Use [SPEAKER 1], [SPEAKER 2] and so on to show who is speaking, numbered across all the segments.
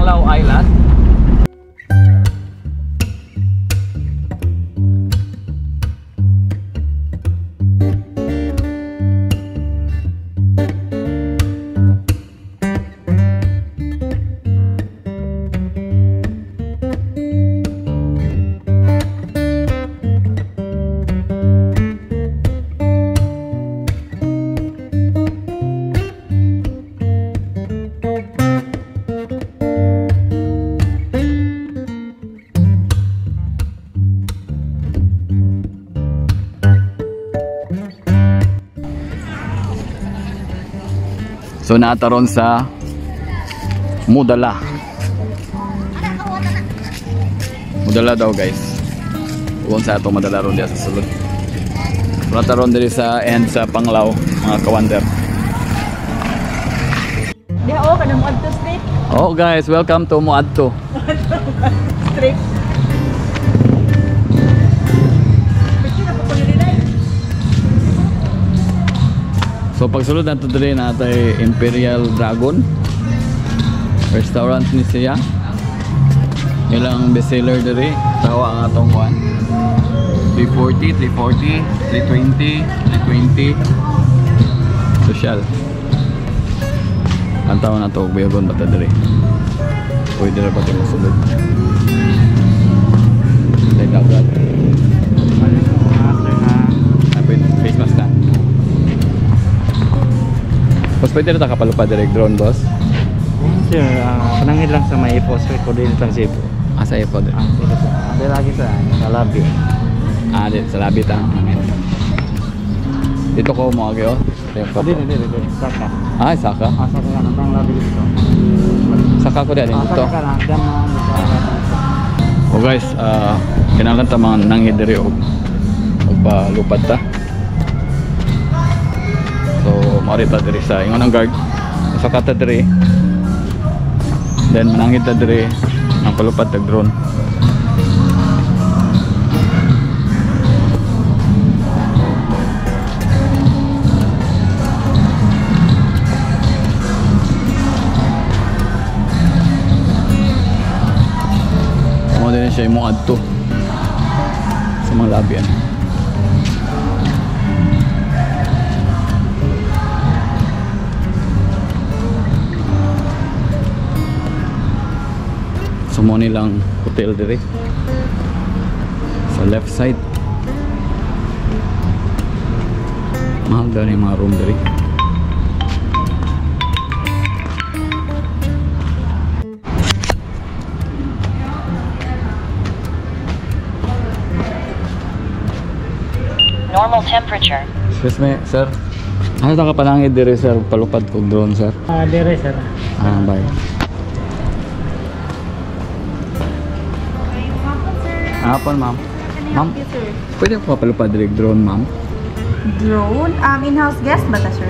[SPEAKER 1] Panglao Island. So naataron sa Modala. Modala daw guys. Huwag sa ito Modala ron diya sa sulod. Naataron diri sa end sa Panglao mga kawander.
[SPEAKER 2] Di ako ka ng Moadto Street.
[SPEAKER 1] Oh guys, welcome to Moadto
[SPEAKER 2] Street.
[SPEAKER 1] So pagsulod nato diri natay Imperial Dragon restaurant ni siya. Ilang bestseller diri. Tawa ang atong Juan. 340, 340, 320, 320. Social. Ang tawa na to, bayagon bata diri. Pwede na pati masulod. Tay dagat. Face mask na. Boss, pwede na kapalupad direct drone, boss?
[SPEAKER 3] Sir, panangin lang sa may post ko din lang sipo.
[SPEAKER 1] Ah, sa ipod?
[SPEAKER 3] Dito po. Ade lagi sa labi.
[SPEAKER 1] Ah, dito sa labi ta. Dito ko mo agyo.
[SPEAKER 3] Dito. Saka.
[SPEAKER 1] Ah, saka?
[SPEAKER 3] Saka na ang labi dito.
[SPEAKER 1] Saka ko din dito.
[SPEAKER 3] Saka na dyan na.
[SPEAKER 1] Oh guys, kailangan ta mga nanghid diri og palupad ta. So, marita diri sa ingon ang guard. Saka ta diri. Then manangid ta diri ang palupad tag drone. Mo din siya Moadto sa mga labian. Mo nilang hotel dire sa left side. Mahal daw yung mga room dire.
[SPEAKER 4] Normal temperature.
[SPEAKER 1] Excuse me, sir. Ano ta ka palangid dire sir? Palupad kog drone sir.
[SPEAKER 3] Dire sir.
[SPEAKER 1] Bye. Hapon, ma'am. Ma'am, pwede ko mapalupad direct drone, ma'am?
[SPEAKER 2] Drone? In-house guest ba ta, sir?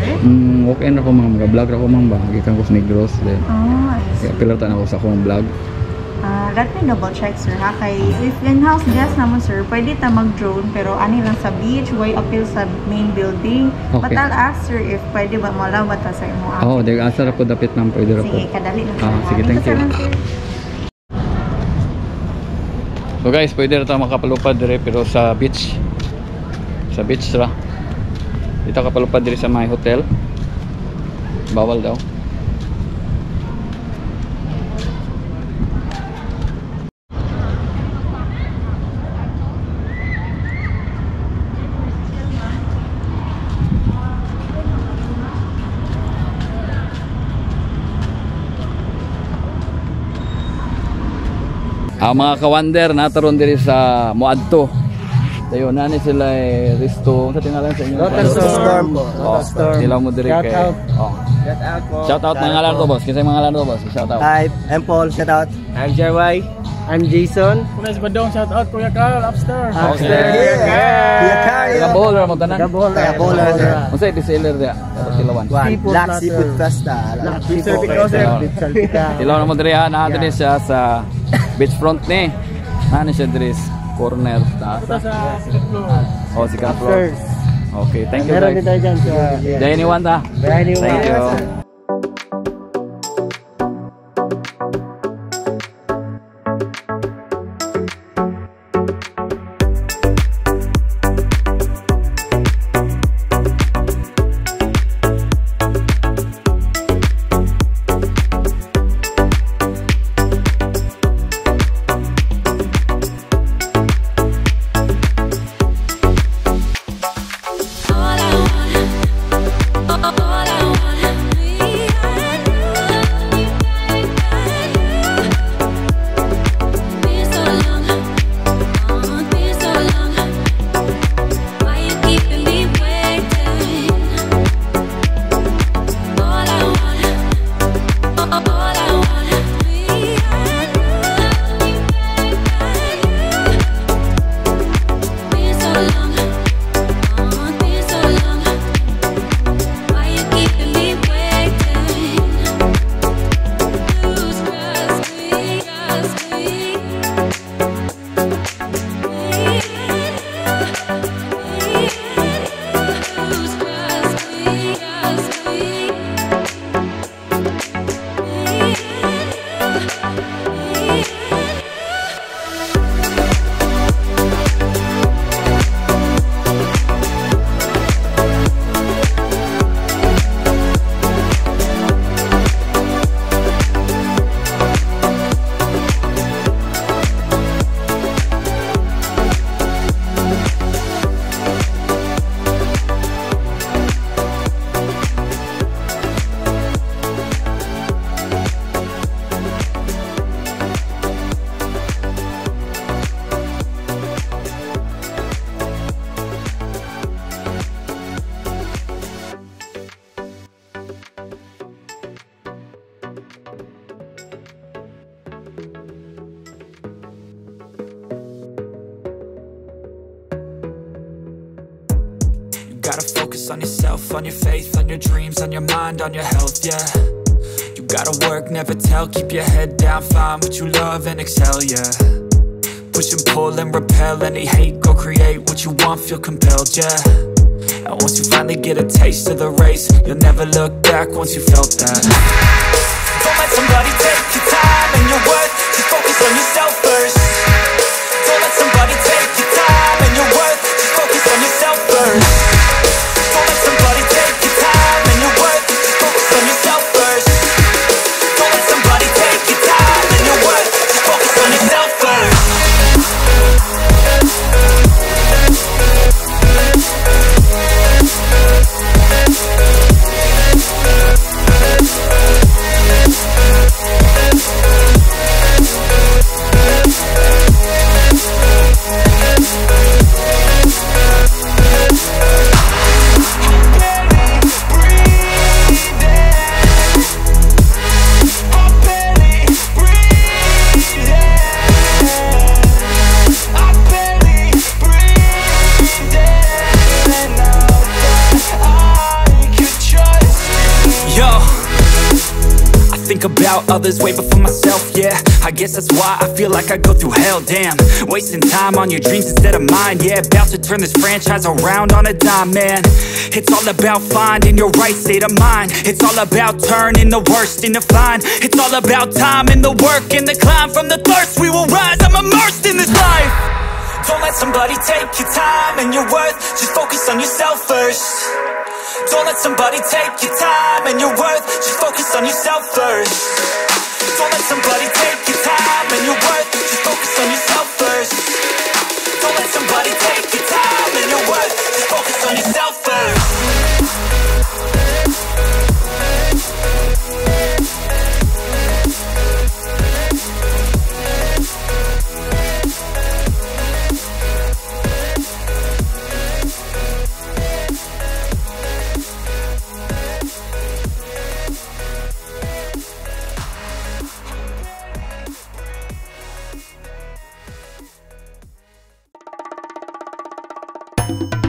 [SPEAKER 1] Okay na ako, ma'am. Vlog ako, ma'am ba? Gikan ko sa Negros.
[SPEAKER 2] Oh, I see.
[SPEAKER 1] Kaya pilatan ako sa akong vlog.
[SPEAKER 2] Let me double check, sir, ha? Kay, if in-house guest naman, sir, pwede ta mag-drone, pero ani lang sa beach, way uphill sa main building.
[SPEAKER 1] Okay.
[SPEAKER 2] But I'll ask, sir, if pwede ba mo lang ba ta sa imo?
[SPEAKER 1] Oo, asar ako dapit, ma'am. Pwede ako.
[SPEAKER 2] Sige, kadali na.
[SPEAKER 1] Sige, thank you. So guys, pwede na tayo makapalupad dire pero sa beach. Sa beach ra. Dito kapalupad dire sa my hotel. Bawal daw. Mga kawander nataron diri sa Moadto. Dayon nani sila resto sa tingalan sa inyo.
[SPEAKER 3] Storm.
[SPEAKER 1] Sila mo diri kay. Shout out mga ngalan to boss. Kinsa mga ngalan to boss? Shout out.
[SPEAKER 3] Hi, I'm Paul. Shout out. I'm JY. I'm Jason.
[SPEAKER 5] Kuya Badong, shout out Kuya Carl upstairs.
[SPEAKER 3] Kuya Carl.
[SPEAKER 1] Bohol ra mo tanan.
[SPEAKER 3] Bohol.
[SPEAKER 1] Unsa i-seller dia? Tilawan.
[SPEAKER 3] Black Seafood Festa.
[SPEAKER 1] Tilawan mo diri na diri siya sa beachfront ni. Ano siya diri corner ta. Oh, second floor. Okay, thank you guys. Jai anyone ta. Thank you.
[SPEAKER 4] focus on yourself, on your faith, on your dreams, on your mind, on your health, yeah. You gotta work, never tell, keep your head down, find what you love and excel, yeah. Push and pull and repel any hate, go create what you want, feel compelled, yeah. And once you finally get a taste of the race, you'll never look back once you felt that. Don't let somebody take your time and your worth, just focus on yourself first. Don't let somebody take your time and your worth, just focus on yourself first. Don't let somebody take your time and your worth, just focus on yourself first. Don't let somebody take your time and your worth, just focus on yourself first. About others way before myself, yeah. I guess that's why I feel like I go through hell, damn. Wasting time on your dreams instead of mine, yeah. About to turn this franchise around on a dime, man. It's all about finding your right state of mind. It's all about turning the worst into fine. It's all about time and the work and the climb. From the thirst we will rise, I'm immersed in this life. Don't let somebody take your time and your worth, just focus on yourself first. Don't let somebody take your time and your worth, just focus on yourself first. Don't let somebody take your time and your worth, just focus on yourself first. Don't let somebody take your time and your worth, just focus on yourself first.
[SPEAKER 6] You